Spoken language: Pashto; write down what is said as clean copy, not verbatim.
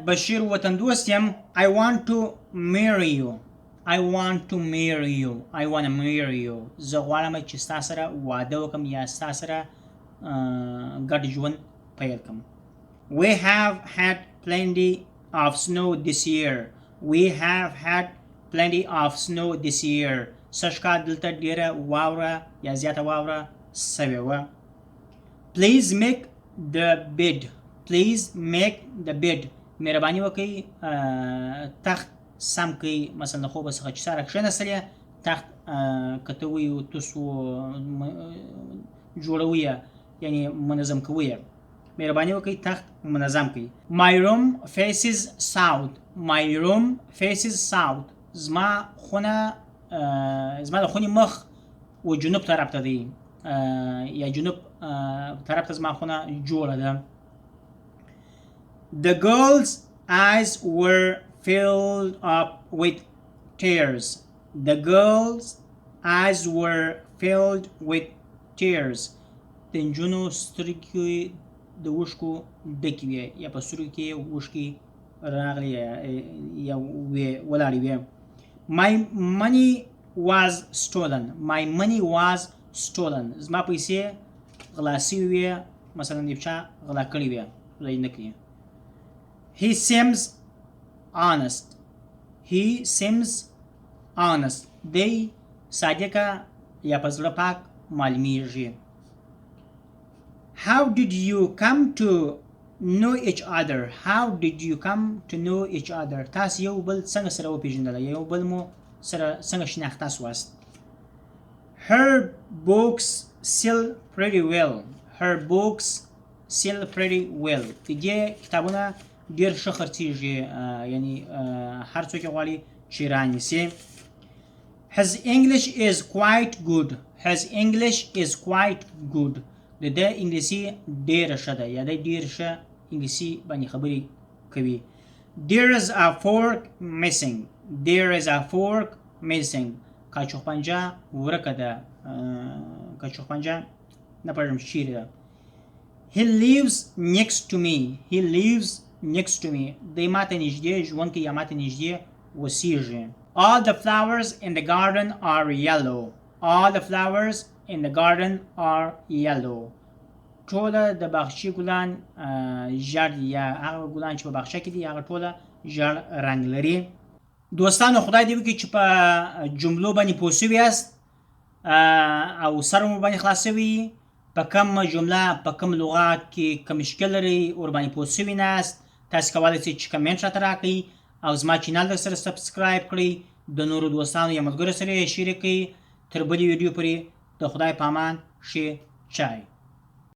بشیر وطندوست یم. I want to marry you. I want to marry you. I want to marry you. زه غواړم چې ستا سره واده وکم یا ستا سره ګډ ژوند پیل کم. We have had plenty of snow this year. We have had plenty of snow this year. سږ کال دلته ډیره واوره یا زیاته واوره سوې وه. Please make the bed. Please make the bed. مهرباني وکړئ تخت سم کړئ. مثلا د خوبه څخه چې ساره کښېنستلې تخت که ته وایو تاسو جوړوئ یعنې منظم کوئ. مهرباني وکړئ تخت منظم کړئ. My room faces south. My room faces south. زما د خونې مخ و جنوب طرف ته دی یا جنوب طرف ته زما خونه جوړه ده. The girl's eyes were filled up with tears. The girl's eyes were filled with tears. د نجونو سترګې د اوښکو ډکې وې یا په سترګو کې اوښکې راغلې یا ولاړې وې. My money was stolen. My money was stolen. زما پیسې غلا سوي وې. مثلا د چا غلا کړې وې غلا یې نه کړې. He seems honest. He seems honest. دی صادقه یا په زړه پاک معلومیږي. How did you come to know each other? How did you come to know each other? تاسو یو بل څنګه سره وپېژندل یو بل مو سره څنګه شناخته سواست. Her books sell pretty well. Her books sell pretty well. د دې کتابونه ډېر ښه خرڅېږي یعنی هر څوک یې غواړي چې رانیسي. His English is quite good. His English is quite good. د ده انګلیسي ډېره ښه ده یا دی ډېر ښه انګلیسي باندې خبرې کوي. There is a fork missing. There is a fork missing. کاچوخپنجه ورکه ده. کاچوخپنجه نه پوهېږم چیرې ده. He lives next to me. He lives next to me. دی ماته نږدې ژوند کوي یا ماته نږدې اوسېږي. All the flowers in the garden are yellow. All the flowers in the garden are yellow. ټوله د باغچې ګلان ژړ دي یا هغه ګلان چې په باغچه کې دي هغه ټوله ژړ رنګ لري. دوستانو خدای دې وکړي چې په جملو باندې پوه سوي یاست او سر مو باندې خلاص سوي. په کوم جمله په کوم لغات کې کوم مشکل لري ورباندې پوه سوي ناست تاسو کولی شئ چې کمنټ راته راکړئ او زما چینل درسره سبسکرایب کړئ. د نورو دوستانو یا ملګرو سره یې شریک کړئ. تر بلې ویډیو پورې د خدای په امان ښې چای.